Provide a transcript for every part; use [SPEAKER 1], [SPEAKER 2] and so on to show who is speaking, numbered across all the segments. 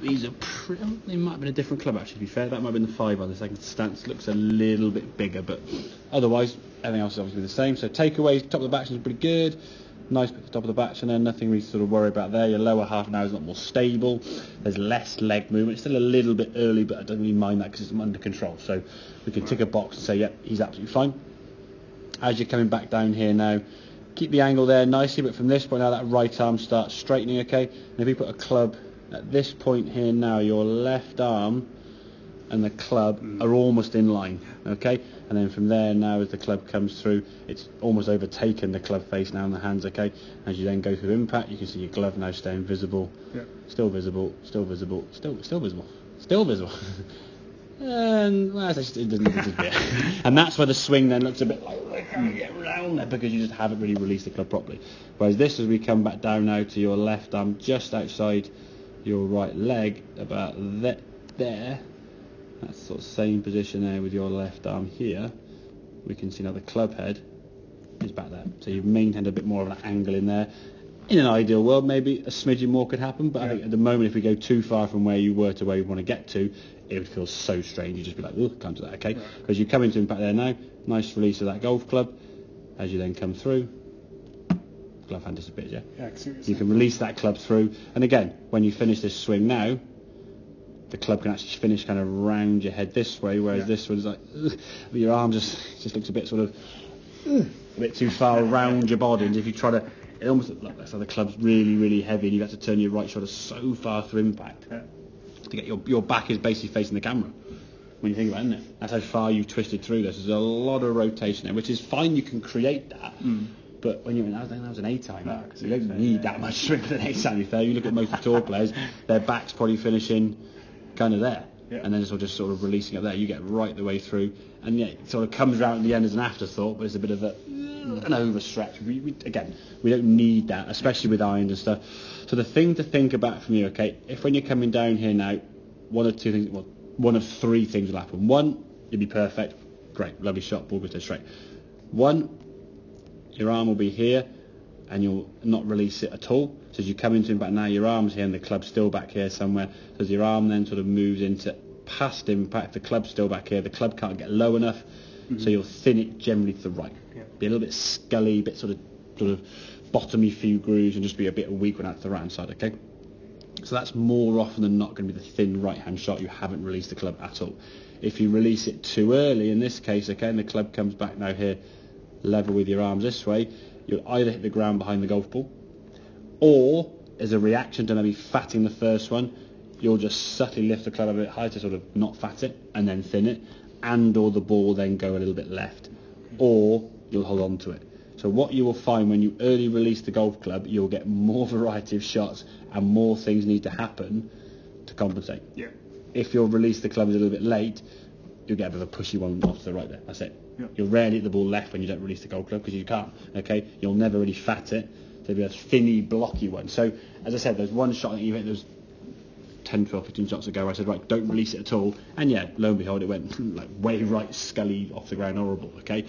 [SPEAKER 1] these are they might have been a different club actually, to be fair. That might have been the 5 on the second stance. Looks a little bit bigger, but otherwise everything else is obviously the same. So takeaways, top of the back is pretty good. Nice bit at the top of the back, and then nothing really to sort of worry about there. Your lower half now is a lot more stable. There's less leg movement. It's still a little bit early, but I don't really mind that because it's under control. So we can tick a box and say, yep, he's absolutely fine. As you're coming back down here now, keep the angle there nicely, but from this point now, that right arm starts straightening, okay? And if you put a club at this point here now, your left arm and the club are almost in line, okay? And then from there now, as the club comes through, it's almost overtaken the club face now in the hands, okay? As you then go through impact, you can see your glove now staying visible, still visible, still visible, still visible, still visible. And well, it doesn't disappear. And that's where the swing then looks a bit like you get around there because you just haven't really released the club properly. Whereas this, as we come back down now to your left arm just outside your right leg, about there, that's sort of same position there with your left arm here. We can see now the club head is back there. So you've maintained a bit more of an angle in there. In an ideal world, maybe a smidgen more could happen, but I think at the moment, if we go too far from where you were to where you want to get to, it would feel so strange. You'd just be like, oh, can't do that, okay? Because you come into impact there now, nice release of that golf club. As you then come through, glove hand disappears, yeah? You can release that club through, and again, when you finish this swing now, the club can actually finish kind of round your head this way, whereas this one's like, your arm just looks a bit sort of, a bit too far around your body, and if you try to, it almost looks like the club's really, really heavy, and you have to turn your right shoulder so far through impact to get your back is basically facing the camera. When you think about it, isn't it? That's how far you've twisted through this. There's a lot of rotation there, which is fine. You can create that, but when you're in, that was an A-time. So you don't need that much swing for an A-time. You look at most of the tour players, their back's probably finishing kind of there, and then it's all just sort of releasing up there. You get right the way through, and yeah, it sort of comes around at the end as an afterthought, but it's a bit of an overstretch. Again, we don't need that, especially with irons and stuff. So the thing to think about from you, okay, if when you're coming down here now, one of 3 things will happen. One, you'll be perfect, great, lovely shot, ball goes straight. One, your arm will be here, and you'll not release it at all. So as you come into impact now, your arm's here and the club's still back here somewhere. So as your arm then sort of moves into past impact, the club's still back here, the club can't get low enough, so you'll thin it generally to the right. Be a little bit scully, bit sort of bottomy few grooves, and just be a bit weak when that's the right hand side, okay? So that's more often than not going to be the thin right hand shot. You haven't released the club at all. If you release it too early, in this case, okay, and the club comes back now here, level with your arms this way, you'll either hit the ground behind the golf ball, or as a reaction to maybe fatting the first one, you'll just subtly lift the club a bit higher to sort of not fat it and then thin it, and or the ball then go a little bit left, or you'll hold on to it. So what you will find when you early release the golf club, you'll get more variety of shots and more things need to happen to compensate. If you'll release the club a little bit late, you'll get a bit of a pushy one off to the right there. That's it. You'll rarely hit the ball left when you don't release the golf club because you can't. Okay, you'll never really fat it. There'll be a thinny, blocky one. So as I said, there's one shot that you hit. There's 10, 12, 15 shots ago where I said, right, don't release it at all. And yeah, lo and behold, it went like way right, scully, off the ground, horrible, okay?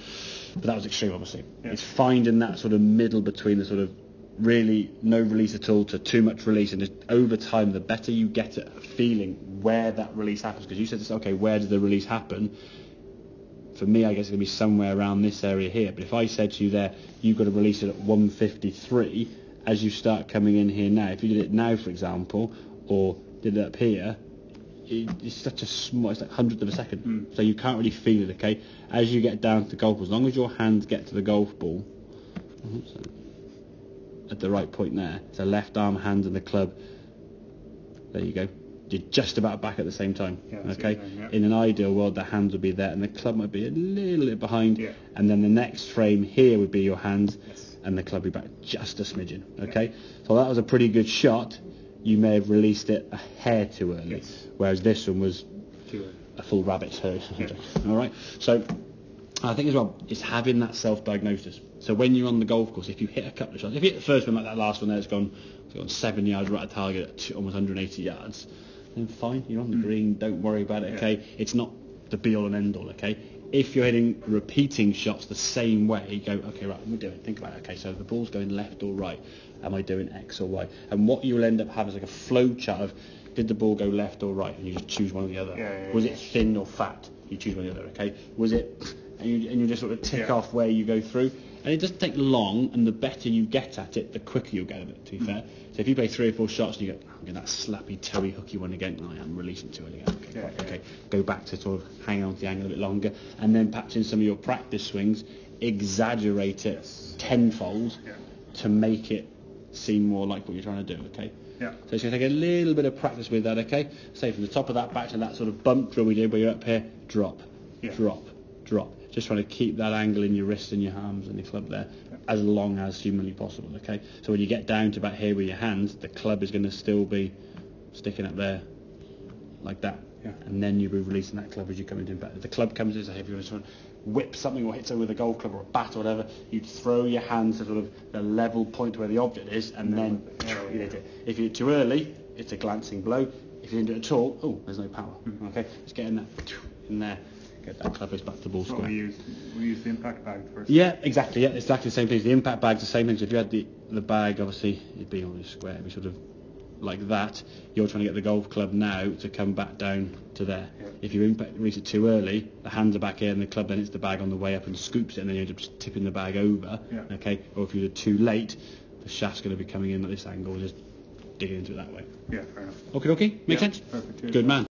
[SPEAKER 1] But that was extreme, obviously. It's finding that sort of middle between the sort of really no release at all to too much release. And just over time, the better you get at feeling where that release happens. Because you said, okay, where does the release happen? For me, I guess it's going to be somewhere around this area here. But if I said to you there, you've got to release it at 153, as you start coming in here now, if you did it now, for example, or did it up here, it's such a small, it's like hundredth of a second, so you can't really feel it, okay? As you get down to the golf ball, as long as your hands get to the golf ball, at the right point there, so left arm, hand and the club, there you go, you're just about back at the same time, okay? In an ideal world, the hands would be there and the club might be a little bit behind, and then the next frame here would be your hands, and the club would be back just a smidgen, okay? So that was a pretty good shot. You may have released it a hair too early, whereas this one was a full rabbit's herd. All right. So I think as well, it's having that self-diagnosis. So when you're on the golf course, if you hit a couple of shots, if you hit the first one like that last one there, it's gone 7 yards right at target at almost 180 yards, then fine, you're on the green. Don't worry about it. Okay, it's not the be-all and end-all. Okay. If you're hitting repeating shots the same way, go, okay, right, what am I doing? Think about it. Okay, so the ball's going left or right. Am I doing X or Y? And what you'll end up having is like a flow chart of Did the ball go left or right? And you just choose one or the other. Was it thin or fat? You choose one or the other. Okay. Was it? And you just sort of tick off where you go through. And it doesn't take long, and the better you get at it, the quicker you'll get at it, to be fair. So if you play 3 or 4 shots and you go, I'm getting that slappy, toey, hooky one again, I am releasing too early again. Okay. Go back to sort of hang on to the angle a bit longer, and then perhaps in some of your practice swings, exaggerate it tenfold to make it seem more like what you're trying to do, okay? So it's going to take a little bit of practice with that, okay? Say from the top of that back to that sort of bump drill we did where you're up here, drop, drop, drop. Just trying to keep that angle in your wrists and your arms and your club there as long as humanly possible, okay? So when you get down to about here with your hands, the club is going to still be sticking up there like that. And then you'll be releasing that club as you come into impact. If the club comes in, so if you want to whip something or hit something with a golf club or a bat or whatever, you'd throw your hands to sort of the level point where the object is, and then you hit it. If you hit too early, it's a glancing blow. If you didn't do it at all, there's no power. Okay, just get in there, get that club face back to the ball square.
[SPEAKER 2] We use the impact bag first.
[SPEAKER 1] Yeah, exactly. Yeah, it's exactly the same thing. The impact bag's the same thing. So if you had the bag, obviously it'd be on the square, it'd be sort of like that. You're trying to get the golf club now to come back down to there. If you release it too early, the hands are back here and the club then hits the bag on the way up and scoops it, and then you end up just tipping the bag over. Okay, or if you're too late, the shaft's going to be coming in at this angle and just digging into it that way.
[SPEAKER 2] Yeah, fair enough.
[SPEAKER 1] Okay, makes sense.
[SPEAKER 2] Perfect.
[SPEAKER 1] Good man.